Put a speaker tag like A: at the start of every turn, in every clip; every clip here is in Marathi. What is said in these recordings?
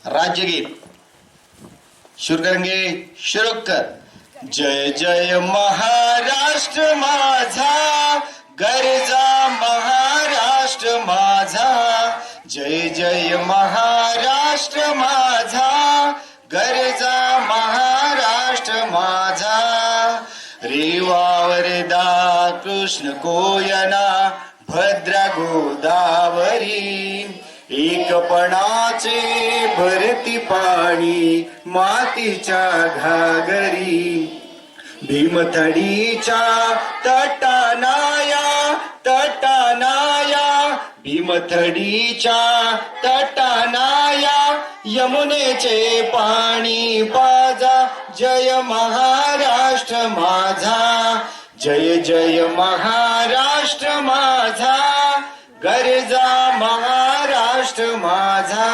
A: राज्यगीत शुरकरंगे शुरुकर. जय जय महाराष्ट्र माझा, गरजा महाराष्ट्र माझा. जय जय महाराष्ट्र माझा, गरजा महाराष्ट्र माझा. रेवावरदा कृष्ण कोयना, भद्रा गोदावरी. एकपणाचे भरती पाणी मातीच्या घागरी. भीमथडीच्या तटानाया भीमथडीच्या तटानाया यमुनेचे पाणी पाजा. जय महाराष्ट्र माझा, जय जय महाराष्ट्र माझा, गरजा महाराष्ट्र माझा.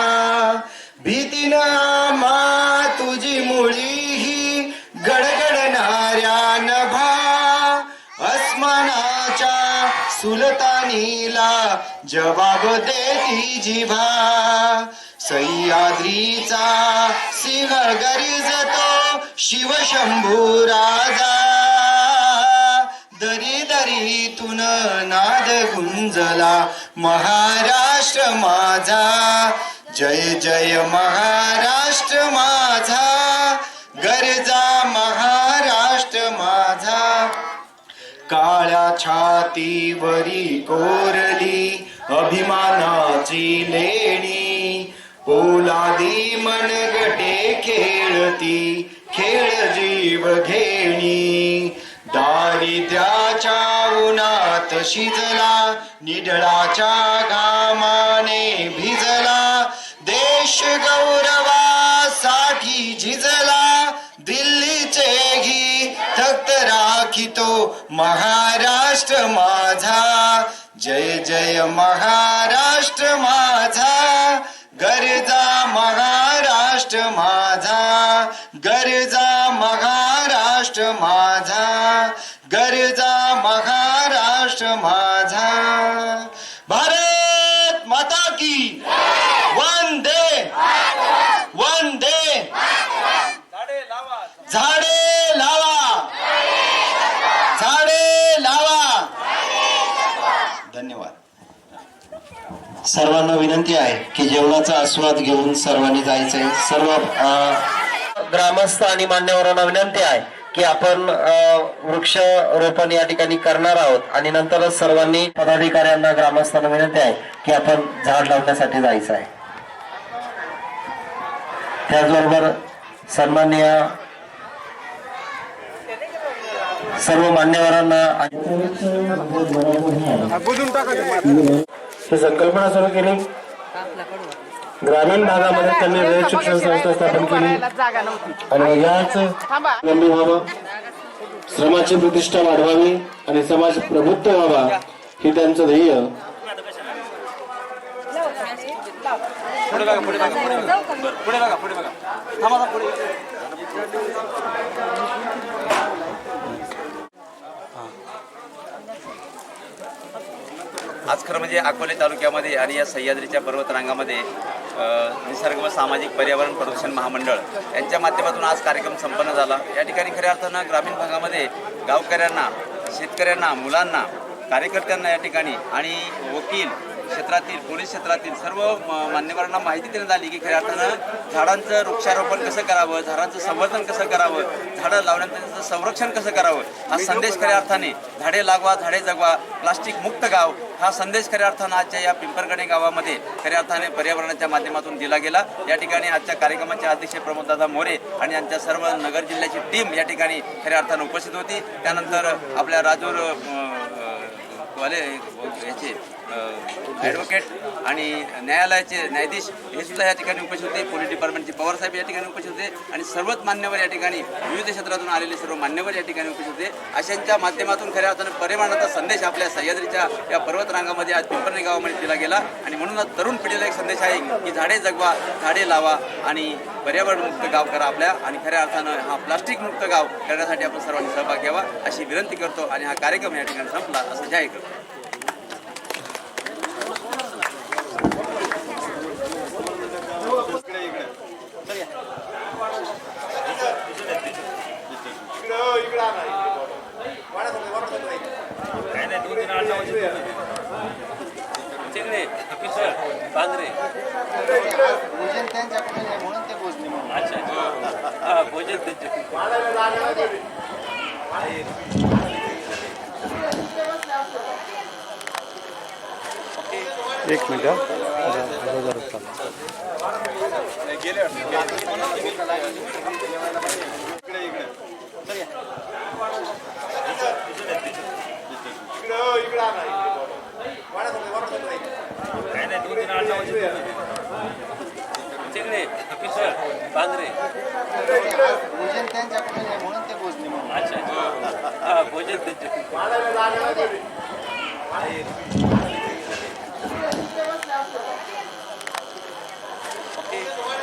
A: भीतीनं मा तुझी मुळी ही गडगडणाऱ्या नभा. अस्मानाच्या सुलतानीला जबाब देती जिभा. सह्याद्रीचा सिंह गरजतो शिवशंभू राजा. दरी दरीतून नाद गुंजला महाराष्ट्र माझा. जय जय महाराष्ट्र माझा, गरजा महाराष्ट्र माझा. काळ्या छातीवरी कोरली अभिमानाची लेणी. पोलादी मनगटे खेळती खेळ जीव घेणी. दारिद्र्याच्या उन्हात शिजला, निढळाच्या घामाने भिजला. देश गौरवासाठी झिजला, दिल्लीचे घी तख्त राखितो महाराष्ट्र माझा. जय जय महाराष्ट्र माझा, गरजा महाराष्ट्र माझा. गरजा महाराष्ट्र माझा, गरजा महाराष्ट्र माझा. भारत माता की वंदे वंदे. झाडे लावा, झाडे लावा. धन्यवाद.
B: सर्वांना विनंती आहे की जेवणाचा आस्वाद घेऊन सर्वांनी जायचंय. सर्व ग्रामस्थ आणि मान्यवरांना विनंती आहे की आपण वृक्षारोपण या ठिकाणी करणार आहोत आणि नंतरच सर्वांनी पदाधिकाऱ्यांना ग्रामस्थांना विनंती आहे की आपण झाड लावण्यासाठी जायचं आहे. त्याचबरोबर सन्माननीय सर्व मान्यवरांना ही संकल्पना सुरू केली. ग्रामीण भागामध्ये त्यांनी रयत शिक्षण संस्था स्थापन केली आणि याच लंबी व्हावं, श्रमाची प्रतिष्ठा वाढवावी आणि समाज प्रबुद्ध व्हावा हे त्यांचं ध्येय.
C: आज खरं म्हणजे अकोले तालुक्यामध्ये आणि या सह्याद्रीच्या पर्वतरांगामध्ये निसर्ग व सामाजिक पर्यावरण प्रदूषण महामंडळ यांच्या माध्यमातून आज कार्यक्रम संपन्न झाला. या ठिकाणी खऱ्या अर्थानं ग्रामीण भागामध्ये गावकऱ्यांना, शेतकऱ्यांना, मुलांना, कार्यकर्त्यांना या ठिकाणी आणि वकील क्षेत्रातील, पोलीस क्षेत्रातील सर्व मान्यवरांना माहिती देण्यात आली की खऱ्या अर्थानं झाडांचं वृक्षारोपण कसं करावं, झाडांचं संवर्धन कसं करावं, झाडं लावण्याचं त्याचं संरक्षण कसं करावं. हा संदेश खऱ्या अर्थाने झाडे लागवा, झाडे जगवा, प्लास्टिक मुक्त गाव हा संदेश खऱ्या अर्थानं आजच्या या पिंपरगणे गावामध्ये खऱ्या अर्थाने पर्यावरणाच्या माध्यमातून दिला गेला. या ठिकाणी आजच्या कार्यक्रमाचे अध्यक्ष प्रमोददादा मोरे आणि यांच्या सर्व नगर जिल्ह्याची टीम या ठिकाणी खऱ्या अर्थानं उपस्थित होती. त्यानंतर आपल्या राजूर वाले याचे ॲडव्होकेट आणि न्यायालयाचे न्यायाधीश हे सुद्धा या ठिकाणी उपस्थित होते. पोलीस डिपार्टमेंटचे पवारसाहेब या ठिकाणी उपस्थित होते आणि सर्वच मान्यवर या ठिकाणी विविध क्षेत्रातून आलेले सर्व मान्यवर या ठिकाणी उपस्थित होते. अशांच्या माध्यमातून खऱ्या अर्थानं पर्यावरणाचा संदेश आपल्या सह्याद्रीच्या या पर्वतरांगामध्ये आज पिंपरणे गावामध्ये दिला गेला आणि म्हणूनच तरुण पिढीला एक संदेश आहे की झाडे जगवा, झाडे लावा आणि पर्यावरणमुक्त गाव करा आपल्या आणि खऱ्या अर्थानं हा प्लास्टिक मुक्त गाव करण्यासाठी आपण सर्वांनी सहभाग घ्यावा अशी विनंती करतो आणि हा कार्यक्रम या ठिकाणी संपला असं जाहीर करतो.
D: इकडे एक मिनिट
B: बांद्रे
A: भोजन त्यांच्याकडे नाही म्हणून ते भोजने म्हणून.
B: अच्छा हा भोजन त्यांचे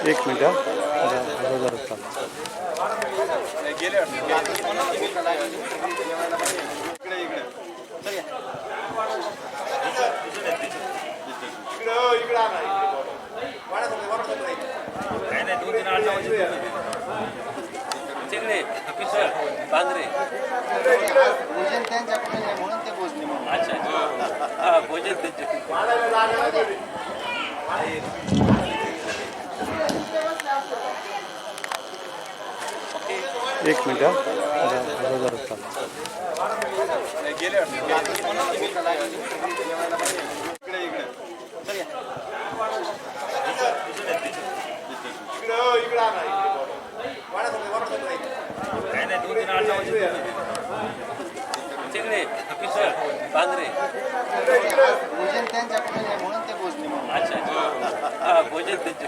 D: एक मिनिट
B: बांद्रे
A: भोजन त्यांच्याकडे नाही म्हणून ते भोजने म्हणून.
B: अच्छा हा भोजन त्यांचे
D: एक मिनिट
B: बांद्रे
A: भोजन त्यांच्याकडे नाही म्हणून ते भोजने म्हणून.
B: अच्छा हा भोजन त्यांचे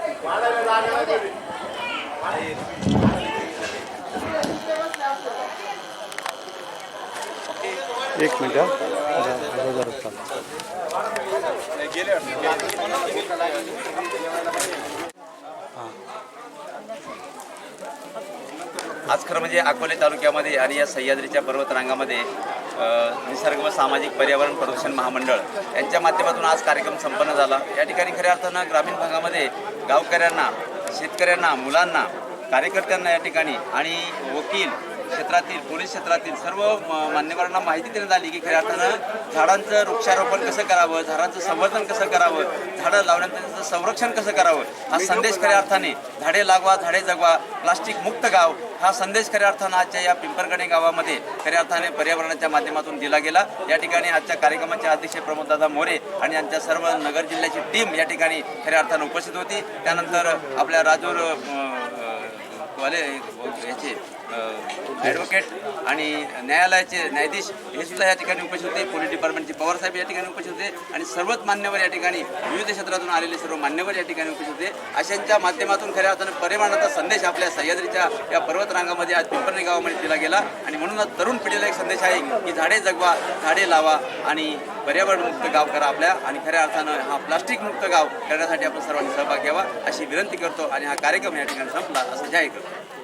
D: एक मिनिट
C: आज खरं म्हणजे अकोले तालुक्यामध्ये आणि या सह्याद्रीच्या पर्वतरांगामध्ये निसर्ग व सामाजिक पर्यावरण प्रदूषण महामंडळ यांच्या माध्यमातून आज कार्यक्रम संपन्न झाला. या ठिकाणी खऱ्या अर्थानं ग्रामीण भागामध्ये गावकऱ्यांना, शेतकऱ्यांना, मुलांना, कार्यकर्त्यांना या ठिकाणी आणि वकील क्षेत्रातील, पोलीस क्षेत्रातील सर्व मान्यवरांना माहिती देण्यात आली की खऱ्या अर्थानं झाडांचं वृक्षारोपण कसं करावं, झाडांचं संवर्धन कसं करावं, झाडं लावण्याचं त्याचं संरक्षण कसं करावं, हा संदेश खऱ्या अर्थाने झाडे लागवा, झाडे जगवा, प्लास्टिक मुक्त गाव हा संदेश खऱ्या अर्थानं आजच्या या पिंपरगणे गावामध्ये खऱ्या अर्थाने पर्यावरणाच्या माध्यमातून दिला गेला. या ठिकाणी आजच्या कार्यक्रमाचे अध्यक्ष प्रमोददादा मोरे आणि यांच्या सर्व नगर जिल्ह्याची टीम या ठिकाणी खऱ्या अर्थानं उपस्थित होती. त्यानंतर आपल्या राजूर वाले याचे ॲडव्होकेट आणि न्यायालयाचे न्यायाधीश हे सुद्धा या ठिकाणी उपस्थित होते. पोलीस डिपार्टमेंटचे पवारसाहेब या ठिकाणी उपस्थित होते आणि सर्वच मान्यवर या ठिकाणी विविध क्षेत्रातून आलेले सर्व मान्यवर या ठिकाणी उपस्थित होते. अशांच्या माध्यमातून खऱ्या अर्थानं पर्यावरणाचा संदेश आपल्या सह्याद्रीच्या या पर्वतरांगामध्ये आज पिंपरणे गावामध्ये दिला गेला आणि म्हणूनच तरुण पिढीला एक संदेश आहे की झाडे जगवा, झाडे लावा आणि पर्यावरणमुक्त गाव करा आपल्या आणि खऱ्या अर्थानं हा प्लास्टिकमुक्त गाव करण्यासाठी आपण सर्वांनी सहभाग घ्यावा अशी विनंती करतो आणि हा कार्यक्रम या ठिकाणी संपला असं जाहीर करतो.